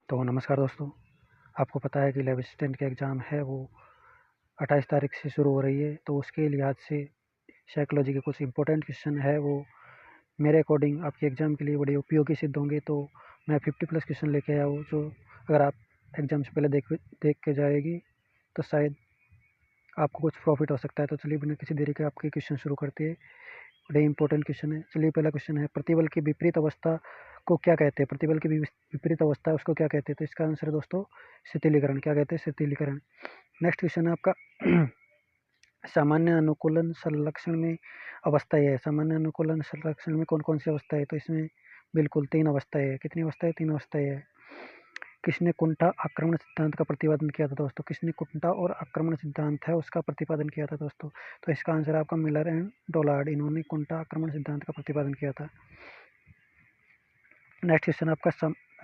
तो नमस्कार दोस्तों, आपको पता है कि लैब असिस्टेंट का एग्ज़ाम है वो 28 तारीख से शुरू हो रही है। तो उसके लिहाज से साइकोलॉजी के कुछ इंपॉर्टेंट क्वेश्चन है वो मेरे अकॉर्डिंग आपके एग्ज़ाम के लिए बड़े उपयोगी सिद्ध होंगे। तो मैं 50 प्लस क्वेश्चन लेके आया हूँ, जो अगर आप एग्ज़ाम से पहले देख के जाएगी तो शायद आपको कुछ प्रॉफिट हो सकता है। तो चलिए बिना किसी देरी के आपके क्वेश्चन शुरू करते हैं। बड़े इंपॉर्टेंट क्वेश्चन है। चलिए पहला क्वेश्चन है, प्रतिबल की विपरीत अवस्था को क्या कहते हैं? प्रतिबल की विपरीत अवस्था है उसको क्या कहते हैं? तो इसका आंसर है दोस्तों शिथिलीकरण। क्या कहते हैं? शिथिलीकरण। नेक्स्ट क्वेश्चन है आपका सामान्य अनुकूलन संरक्षण में अवस्थाएं है। सामान्य अनुकूलन संरक्षण में कौन कौन सी अवस्था है? तो इसमें बिल्कुल 3 अवस्थाएं है। कितनी अवस्थाएं? 3 अवस्थाएं है। किसने कुंठा आक्रमण सिद्धांत का प्रतिपादन किया था दोस्तों? किसने कुंठा और आक्रमण सिद्धांत है उसका प्रतिपादन किया था दोस्तों? तो इसका आंसर है आपका मिलर एंड डोलार्ड। इन्होंने कुंठा आक्रमण सिद्धांत का प्रतिपादन किया था। नेक्स्ट क्वेश्चन आपका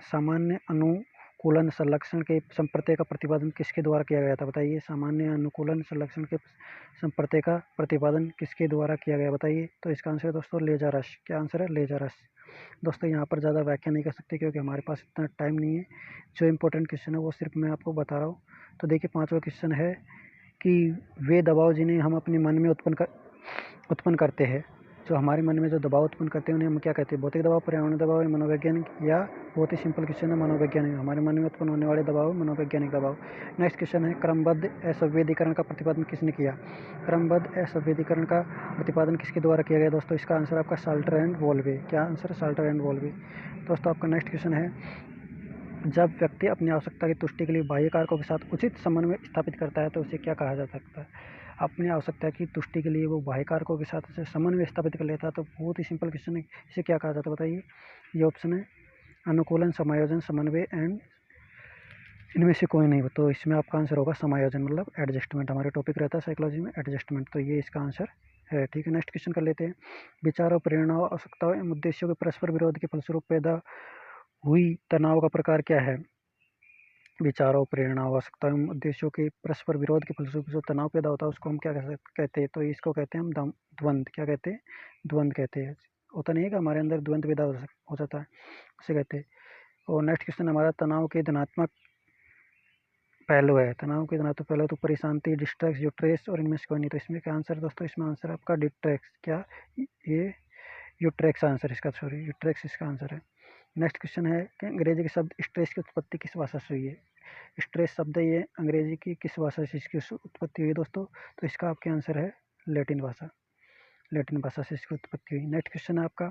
सामान्य अनुकूलन संरक्षण के संप्रत्यय का प्रतिपादन किसके द्वारा किया गया था? बताइए, सामान्य अनुकूलन संरक्षण के संप्रत्यय का प्रतिपादन किसके द्वारा किया गया? बताइए। तो इसका आंसर है दोस्तों लेजारस। क्या आंसर है? लेजारस। दोस्तों यहाँ पर ज़्यादा व्याख्या नहीं कर सकते क्योंकि हमारे पास इतना टाइम नहीं है। जो इंपॉर्टेंट क्वेश्चन है वो सिर्फ मैं आपको बता रहा हूँ। तो देखिए, 5वां क्वेश्चन है कि वे दबाव जिन्हें हम अपने मन में उत्पन्न करते हैं, जो हमारे मन में जो दबाव उत्पन्न करते हैं उन्हें हम क्या कहते हैं? भौतिक दबाव, पर्यावरणीय दबाव या मनोवैज्ञानिक? या बहुत ही सिंपल क्वेश्चन है, मनोवैज्ञानिक। हमारे मन में उत्पन्न होने वाले दबाव मनोवैज्ञानिक दबाव। नेक्स्ट क्वेश्चन है, क्रमबद्ध असंवेदीकरण का प्रतिपादन किसने किया? क्रमबद्ध असंवेदीकरण का प्रतिपादन किसके द्वारा किया गया दोस्तों? इसका आंसर आपका साल्टर एंड वोल्वे। क्या आंसर है? साल्टर एंड वोल्वे। दोस्तों आपका नेक्स्ट क्वेश्चन है, जब व्यक्ति अपनी आवश्यकता की तुष्टि के लिए बाह्य कारकों के साथ उचित समन्वय स्थापित करता है तो उसे क्या कहा जा सकता है? अपनी आवश्यकता की तुष्टि के लिए वो बाह्य कारकों के साथ उसे समन्वय स्थापित कर लेता है। तो बहुत ही सिंपल क्वेश्चन है, इसे क्या कहा जाता है? बताइए। ये ऑप्शन है अनुकूलन, समायोजन, समन्वय एंड इनमें से कोई नहीं। तो इसमें आपका आंसर होगा समायोजन, मतलब एडजस्टमेंट। हमारे टॉपिक रहता है साइकोलॉजी में एडजस्टमेंट, तो ये इसका आंसर है। ठीक है, नेक्स्ट क्वेश्चन कर लेते हैं। विचारों, प्रेरणाओं, आवश्यकताओं एवं उद्देश्यों के परस्पर विरोध के फलस्वरूप पैदा हुई तनाव का प्रकार क्या है? विचारों, प्रेरणाओं, आवश्यकताओं एवं उद्देश्यों के परस्पर विरोध के फलस्वरूप जो तनाव पैदा होता है उसको हम क्या कहते हैं? तो इसको कहते हैं हम द्वंद्व। क्या कहते हैं? द्वंद्व कहते हैं। होता नहीं है कि हमारे अंदर द्वंद्व पैदा हो जाता है, उसे कहते हैं। और नेक्स्ट क्वेश्चन हमारा तनाव के धनात्मक पहलू है। तनाव के धनात्मक पहलू तो परेशानी, डिस्ट्रेस, यूट्रेस और इनमें से कोई नहीं। तो इसमें क्या आंसर है दोस्तों? इसमें आंसर है आपका डिट्रेक्स। क्या? ये यूट्रेक्स आंसर इसका, सॉरी यूट्रेक्स इसका आंसर है। नेक्स्ट क्वेश्चन है कि अंग्रेजी के शब्द स्ट्रेस की उत्पत्ति किस भाषा से हुई है? स्ट्रेस शब्द ये अंग्रेजी की किस भाषा से इसकी उत्पत्ति हुई है दोस्तों? तो इसका आपके आंसर है लैटिन भाषा। लैटिन भाषा से इसकी उत्पत्ति हुई। नेक्स्ट क्वेश्चन है आपका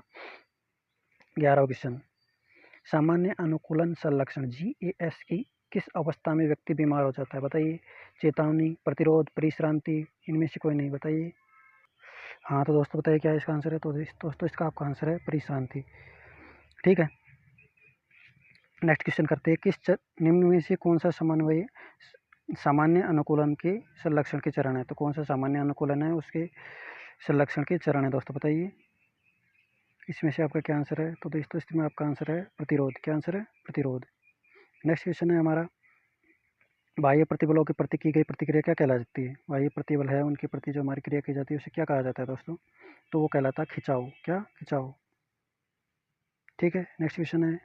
11वां क्वेश्चन, सामान्य अनुकूलन संलक्षण GAS की किस अवस्था में व्यक्ति बीमार हो जाता है? बताइए। चेतावनी, प्रतिरोध, परिश्रांति, इनमें से कोई नहीं। बताइए। हाँ तो दोस्तों बताइए क्या इसका आंसर है? तो दोस्तों इसका आपका आंसर है परिश्रांति। ठीक है, नेक्स्ट क्वेश्चन करते हैं, निम्न में से कौन सा समन्वय सामान्य अनुकूलन के संलक्षण के चरण है? तो कौन सा सामान्य अनुकूलन है उसके संलक्षण के चरण है दोस्तों? बताइए। इसमें से आपका क्या आंसर है? तो दोस्तों इसमें आपका आंसर है प्रतिरोध। क्या आंसर है? प्रतिरोध। नेक्स्ट क्वेश्चन है हमारा, बाह्य प्रतिबलों के प्रति की गई प्रतिक्रिया क्या कहलाती है? बाह्य प्रतिबल है उनके प्रति जो हमारी क्रिया की जाती है उसे क्या कहा जाता है दोस्तों? तो वो कहलाता है खिंचाव। क्या? खिंचाव। ठीक है, नेक्स्ट क्वेश्चन है,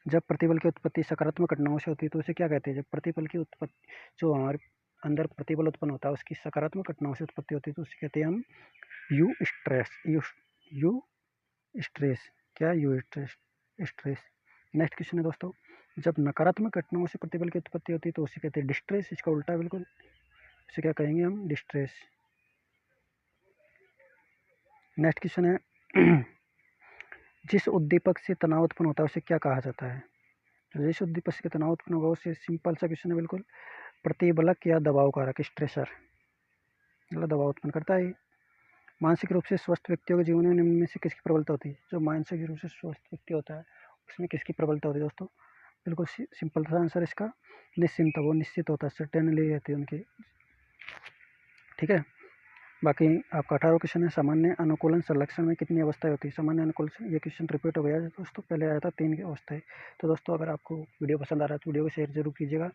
जब प्रतिबल की उत्पत्ति सकारात्मक घटनाओं से होती है तो उसे क्या कहते हैं? जब प्रतिबल की उत्पत्ति, जो हमारे अंदर प्रतिबल उत्पन्न होता है उसकी सकारात्मक घटनाओं से उत्पत्ति होती है तो उसे कहते हैं हम यू स्ट्रेस। Eustress. क्या? Eustress. Stress. Next question है दोस्तों, जब नकारात्मक घटनाओं से प्रतिबल की उत्पत्ति होती है तो उसे कहते हैं डिस्ट्रेस। इसका उल्टा है बिल्कुल, उसे क्या कहेंगे हम? डिस्ट्रेस। नेक्स्ट क्वेश्चन है, जिस उद्दीपक से तनाव उत्पन्न होता है उसे क्या कहा जाता है? जिस उद्दीपक से तनाव उत्पन्न होगा उसे, सिंपल सा क्वेश्चन है बिल्कुल, प्रतिबलक या दबाव कारक, स्ट्रेसर, मतलब दबाव उत्पन्न करता है। मानसिक रूप से स्वस्थ व्यक्तियों के जीवन में निम्न में से किसकी प्रबलता होती है? जो मानसिक रूप से स्वस्थ व्यक्ति होता है उसमें किसकी प्रबलता होती है दोस्तों? बिल्कुल सिंपल सा आंसर इसका निश्चिंत। वो निश्चित होता है, सर्टेनली रहती है उनकी। ठीक है, बाकी आपका 18वां क्वेश्चन है, सामान्य अनुकूलन संलक्षण में कितनी अवस्थाएं होती है? सामान्य अनुकूलन, ये क्वेश्चन रिपीट हो गया है दोस्तों, पहले आया था 3 अवस्थाएं। तो दोस्तों अगर आपको वीडियो पसंद आ रहा है तो वीडियो को शेयर जरूर कीजिएगा।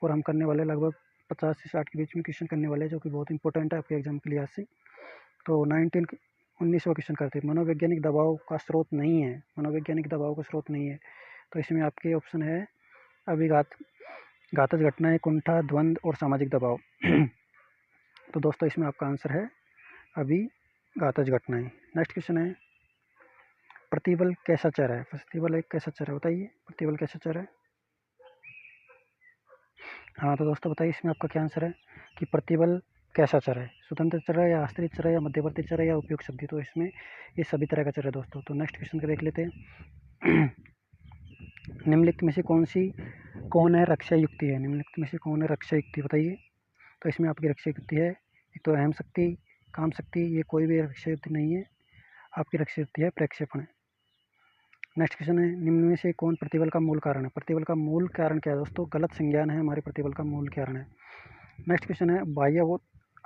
और हम करने वाले लगभग 50 से 60 के बीच में क्वेश्चन करने वाले हैं जो कि बहुत इंपॉर्टेंट है आपके एग्जाम के लिहाज से। तो 19वां क्वेश्चन करते हैं, मनोवैज्ञानिक दबाव का स्रोत नहीं है। मनोवैज्ञानिक दबाव का स्रोत नहीं है। तो इसमें आपके ऑप्शन है घातज घटनाएं, कुंठा, द्वंद्व और सामाजिक दबाव। तो दोस्तों इसमें आपका आंसर है अभिघातज घटनाएं। नेक्स्ट क्वेश्चन है, प्रतिबल कैसा चर है? प्रतिबल एक कैसा चर है, बताइए प्रतिबल कैसा चर है? हाँ तो दोस्तों बताइए इसमें आपका क्या आंसर है कि प्रतिबल कैसा चर है? स्वतंत्र चर है या आश्रित चर है या मध्यवर्ती चर है या उपयुक्त शब्द? तो इसमें ये सभी तरह का चर है दोस्तों। तो नेक्स्ट क्वेश्चन का देख लेते हैं। निम्नलिखित में से कौन है रक्षा युक्ति है? निम्नलिखित में से कौन है रक्षा युक्ति, बताइए। तो इसमें आपकी रक्षा युक्ति है, एक तो अहम शक्ति, काम शक्ति, ये कोई भी रक्षा युक्ति नहीं है, आपकी रक्षा युक्ति है प्रक्षेपण। नेक्स्ट क्वेश्चन है, निम्न में से कौन प्रतिबल का मूल कारण है? प्रतिबल का मूल कारण क्या है दोस्तों? गलत संज्ञान है हमारे प्रतिबल का मूल कारण है। नेक्स्ट क्वेश्चन है, बाह्य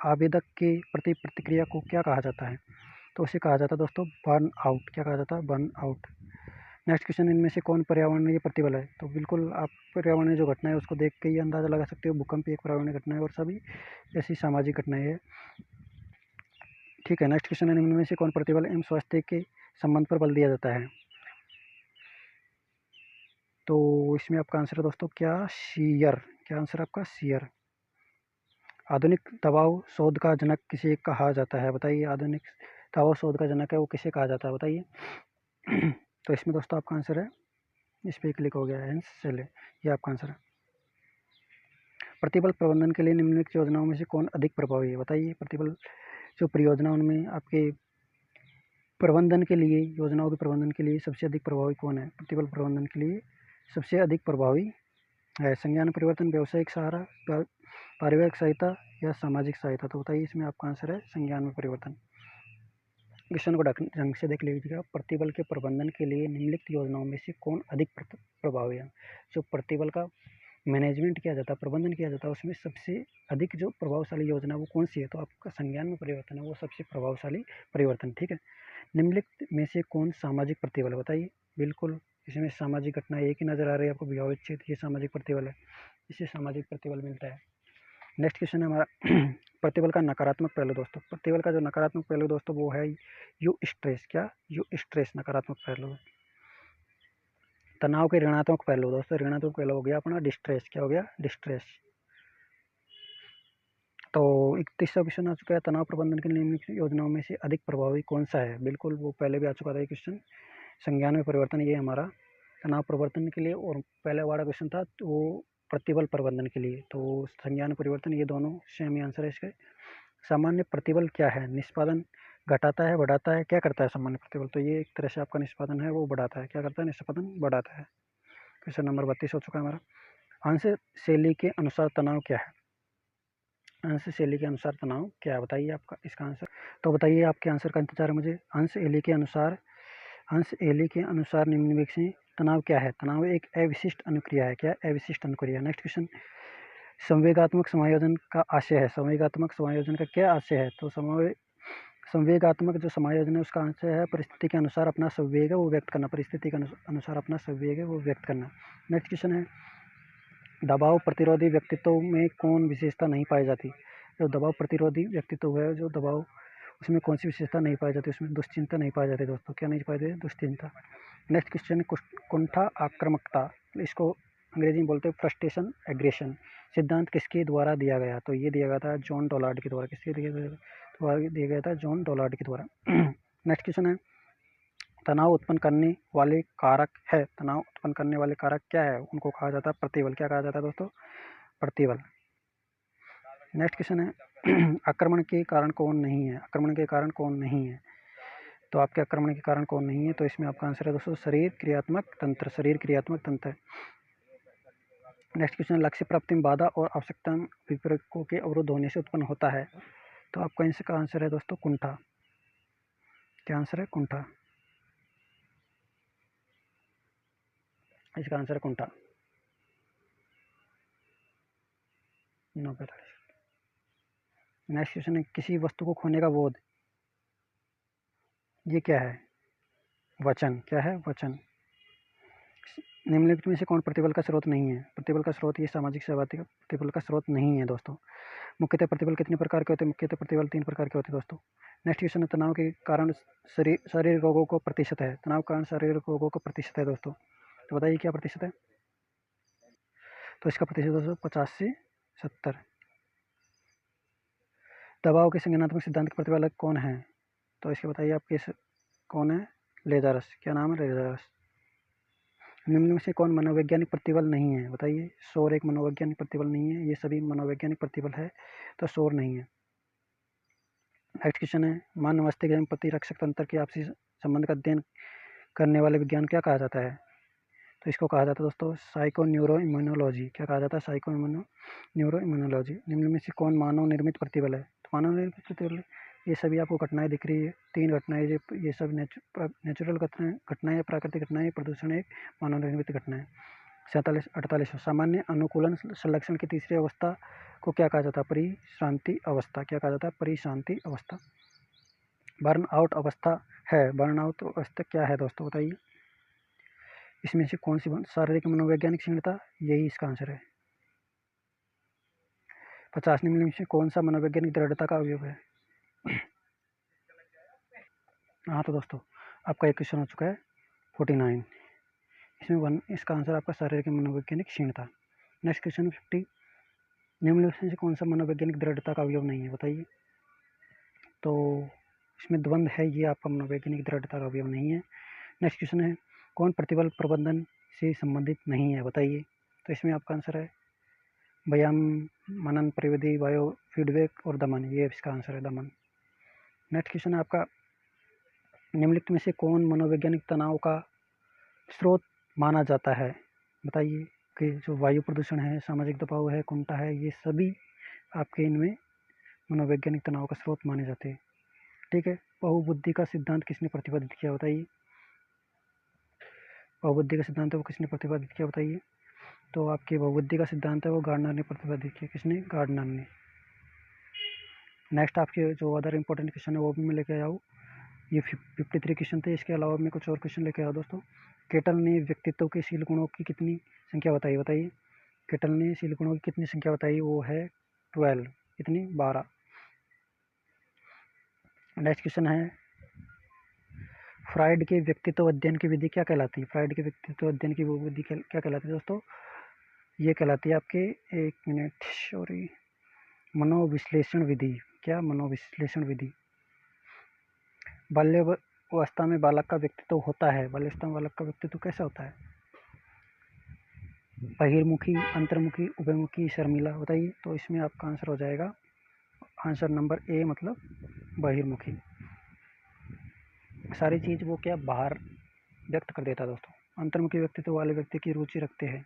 आवेदक के प्रति प्रतिक्रिया को क्या कहा जाता है? तो उसे कहा जाता है दोस्तों बर्न आउट। क्या कहा जाता है? Burn out. नेक्स्ट क्वेश्चन, इनमें से कौन पर्यावरणीय प्रतिबल है? तो बिल्कुल आप पर्यावरणीय जो घटना है उसको देख के ही अंदाजा लगा सकते हो, भूकंप एक पर्यावरणीय घटना है और सभी ऐसी सामाजिक घटनाएं है। ठीक है, नेक्स्ट क्वेश्चन है, निम्न में से कौन प्रतिबल एवं स्वास्थ्य के संबंध पर बल दिया जाता है? तो इसमें आपका आंसर है दोस्तों क्या? शियर। क्या आंसर है आपका? शियर। आधुनिक दबाव शोध का जनक किसे कहा जाता है? बताइए, आधुनिक दबाव शोध का जनक है वो किसे कहा जाता है, बताइए। तो इसमें दोस्तों आपका आंसर है, इस पर क्लिक हो गया है, चलिए ये आपका आंसर है। प्रतिबल प्रबंधन के लिए निम्नलिखित योजनाओं में से कौन अधिक प्रभावी है? बताइए, प्रतिबल जो परियोजना उनमें आपके प्रबंधन के लिए, योजनाओं के प्रबंधन के लिए सबसे अधिक प्रभावी कौन है? प्रतिबल प्रबंधन के लिए सबसे अधिक प्रभावी है संज्ञान परिवर्तन, व्यावसायिक सहारा, पारिवारिक सहायता या सामाजिक सहायता? तो बताइए इसमें आपका आंसर है संज्ञान में परिवर्तन। क्वेश्चन को ढंग से देख लीजिएगा, प्रतिबल के प्रबंधन के लिए निम्नलिखित योजनाओं में से कौन अधिक प्रभावी है? जो प्रतिबल का मैनेजमेंट किया जाता है, प्रबंधन किया जाता है, उसमें सबसे अधिक जो प्रभावशाली योजना वो कौन सी है? तो आपका संज्ञान में परिवर्तन है वो सबसे प्रभावशाली परिवर्तन। ठीक है, निम्नलिखित में से कौन सामाजिक प्रतिबल? बताइए, बिल्कुल इसमें सामाजिक घटना एक ही नजर आ रही है आपको, विवाह विच्छेद, ये सामाजिक प्रतिबल है, इससे सामाजिक प्रतिबल मिलता है। नेक्स्ट क्वेश्चन है हमारा प्रतिबल का नकारात्मक पहलू दोस्तों। प्रतिबल का जो नकारात्मक पहलू दोस्तों वो है यू स्ट्रेस। क्या? यू स्ट्रेस नकारात्मक पहलू। तनाव के ऋणात्मक पहलू दोस्तों, ऋणात्मक पहलू हो गया अपना डिस्ट्रेस। क्या हो गया? डिस्ट्रेस। तो 31वां क्वेश्चन आ चुका है, तनाव प्रबंधन के निम्नलिखित योजनाओं में से अधिक प्रभावी कौन सा है? बिल्कुल वो पहले भी आ चुका था ये क्वेश्चन, संज्ञान में परिवर्तन, ये हमारा तनाव प्रवर्तन के लिए, और पहले वाला क्वेश्चन था तो वो प्रतिबल प्रबंधन के लिए। तो संज्ञान परिवर्तन ये दोनों सेम ही आंसर है इसके। सामान्य प्रतिबल क्या है? निष्पादन घटाता है, बढ़ाता है, क्या करता है सामान्य प्रतिबल? तो ये एक तरह से आपका निष्पादन है वो बढ़ाता है। क्या करता है? निष्पादन बढ़ाता है। क्वेश्चन नंबर 32 हो चुका है हमारा। अंश शैली के अनुसार तनाव क्या है? अंश शैली के अनुसार तनाव क्या है, बताइए आपका इसका आंसर। तो बताइए, आपके आंसर का इंतजार है मुझे। अंश शैली के अनुसार निम्नलिखित से तनाव क्या है? तनाव एक अविशिष्ट अनुक्रिया है। क्या? अविशिष्ट अनुक्रिया। नेक्स्ट क्वेश्चन, संवेगात्मक समायोजन का आशय है। संवेगात्मक समायोजन का क्या आशय है? तो संवेगात्मक जो समायोजन है उसका आंसर है परिस्थिति के अनुसार अपना संवेग है वो व्यक्त करना। परिस्थिति के अनुसार अपना संवेग है वो व्यक्त करना। नेक्स्ट क्वेश्चन है, दबाव प्रतिरोधी व्यक्तित्व में कौन विशेषता नहीं पाई जाती? जो दबाव प्रतिरोधी व्यक्तित्व है, जो दबाव, उसमें कौन सी विशेषता नहीं पाई जाती? उसमें दुश्चिंता नहीं पाई जाती दोस्तों। क्या नहीं पाई जाती? दुश्चिंता। नेक्स्ट क्वेश्चन, कुंठा आक्रामकता, इसको अंग्रेजी में बोलते हैं फ्रस्ट्रेशन एग्रेशन, सिद्धांत किसके द्वारा दिया गया? तो ये दिया गया था जॉन डॉलार्ड के द्वारा। किसके दिया गया था? जॉन डॉलार्ड के द्वारा। नेक्स्ट क्वेश्चन है, तनाव उत्पन्न करने वाले कारक है। तनाव उत्पन्न करने वाले कारक क्या है? उनको कहा जाता है प्रतिबल। क्या कहा जाता है दोस्तों? प्रतिबल। नेक्स्ट क्वेश्चन है, आक्रमण के कारण कौन नहीं है? आक्रमण के कारण कौन नहीं है? तो आपके आक्रमण के कारण कौन नहीं है? तो इसमें आपका आंसर है दोस्तों शरीर क्रियात्मक तंत्र। शरीर क्रियात्मक तंत्र। नेक्स्ट क्वेश्चन, लक्ष्य प्राप्ति में बाधा और आवश्यकता विपरीतों के अवरुद्ध होने से उत्पन्न होता है। तो आपका इसका आंसर है दोस्तों कुंठा। क्या आंसर है? कुंठा। इसका आंसर है कुंठा। 9:45। नेक्स्ट क्वेश्चन है, किसी वस्तु को खोने का बोध, ये क्या है? वचन। क्या है? वचन। निम्नलिखित में से कौन प्रतिबल का स्रोत नहीं है? प्रतिबल का स्रोत ये सामाजिक सहभागिता का प्रतिबल का स्रोत नहीं है दोस्तों। मुख्यतः प्रतिबल कितने प्रकार के होते हैं? मुख्यतः प्रतिबल 3 प्रकार के होते हैं दोस्तों। नेक्स्ट क्वेश्चन है, तनाव के कारण शारीरिक रोगों को प्रतिशत है। तनाव के कारण शारीरिक रोगों का प्रतिशत है दोस्तों। तो बताइए क्या प्रतिशत है? तो इसका प्रतिशत दोस्तों 50 से 70। दबाव के संज्ञानात्मक सिद्धांत के प्रतिपादक कौन है? तो इसके बताइए आप कौन है? लेज़ारस। क्या नाम है? लेज़ारस। निम्न में से कौन मनोवैज्ञानिक प्रतिबल नहीं है? बताइए। शोर एक मनोवैज्ञानिक प्रतिबल नहीं है, ये सभी मनोवैज्ञानिक प्रतिबल है, तो शोर नहीं है। नेक्स्ट क्वेश्चन है, मानव मस्तिष्क एवं प्रतिरक्षक तंत्र के आपसी संबंध का अध्ययन करने वाले विज्ञान क्या कहा जाता है? तो इसको कहा जाता है दोस्तों साइको न्यूरो इम्यूनोलॉजी। क्या कहा जाता है? Psycho neuro immunology. निम्न में से कौन मानव निर्मित प्रतिबल है? तो मानव निर्मित प्रतिबल ये सभी आपको घटनाएं दिख रही है, 3 घटनाएं, ये सब नेचुरल घटनाएं या प्राकृतिक घटनाएं, प्रदूषण एक मानव निर्मित घटनाएं। 47-48 सामान्य अनुकूलन संलक्षण की तीसरी अवस्था को क्या कहा जाता है? परिशांति अवस्था। क्या कहा जाता है? परिशांति अवस्था। बर्न आउट अवस्था है। बर्न आउट अवस्था क्या है दोस्तों? बताइए। इसमें से कौन सी शारीरिक मनोवैज्ञानिक क्षीणता? यही इसका आंसर है। 50 निम्न में से कौन सा मनोवैज्ञानिक दृढ़ता का अवयव है? हाँ तो दोस्तों आपका एक क्वेश्चन हो चुका है 49। इसमें इसका आंसर आपका शारीरिक मनोवैज्ञानिक क्षीणता। नेक्स्ट क्वेश्चन 50 निम्न में से कौन सा मनोवैज्ञानिक दृढ़ता का अवयव नहीं है? बताइए। तो इसमें द्वंद्व है, ये आपका मनोवैज्ञानिक दृढ़ता का अवयव नहीं है। नेक्स्ट क्वेश्चन है, कौन प्रतिबल प्रबंधन से संबंधित नहीं है? बताइए। तो इसमें आपका आंसर है व्यायाम, मनन, परिविधि, बायो फीडबैक और दमन। ये इसका आंसर है, दमन। नेक्स्ट क्वेश्चन है आपका, निम्नलिखित में से कौन मनोवैज्ञानिक तनाव का स्रोत माना जाता है? बताइए। कि जो वायु प्रदूषण है, सामाजिक दबाव है, कुंठा है, ये सभी आपके इनमें मनोवैज्ञानिक तनाव का स्रोत माने जाते हैं। ठीक है। बहुबुद्धि का सिद्धांत किसने प्रतिपादित किया? बताइए। बहुबुद्धि का सिद्धांत है वो किसने प्रतिपादित किया? बताइए। तो आपके बहुबुद्धि का सिद्धांत है वो गार्डनर ने प्रतिपादित किया। किसने? गार्डनर ने। नेक्स्ट आपके जो अदर इंपॉर्टेंट क्वेश्चन है वो भी मैं लेके आया हूँ। ये 53 क्वेश्चन थे। इसके अलावा मैं कुछ और क्वेश्चन लेके आया दोस्तों। केटल ने व्यक्तित्व के शील गुणों की कितनी संख्या बताई? बताइए। केटल ने शील गुणों की कितनी संख्या बताई? वो है 12। कितनी? 12। नेक्स्ट क्वेश्चन है, फ्राइड के व्यक्तित्व अध्ययन की विधि क्या कहलाती है? फ्राइड के व्यक्तित्व अध्ययन की वो विधि क्या कहलाती है दोस्तों? ये कहलाती है आपके, एक मिनट, सॉरी, मनोविश्लेषण विधि। क्या? मनोविश्लेषण विधि। बाल्यावस्था में बालक का व्यक्तित्व होता है। बाल्यावस्था में बालक का व्यक्तित्व कैसा होता है? बहिर्मुखी, अंतर्मुखी, उभयमुखी, शर्मिला। बताइए। तो इसमें आपका आंसर हो जाएगा आंसर नंबर ए, मतलब बहिर्मुखी। सारी चीज़ वो क्या बाहर व्यक्त कर देता है दोस्तों। अंतर्मुखी व्यक्तित्व वाले व्यक्ति की रुचि रखते हैं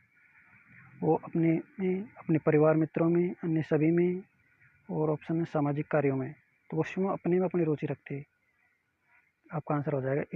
वो अपने में, अपने परिवार मित्रों में, अन्य सभी में, और ऑप्शन है सामाजिक कार्यों में। तो वो अपने में अपनी रुचि रखते हैं। आपका आंसर हो जाएगा ए।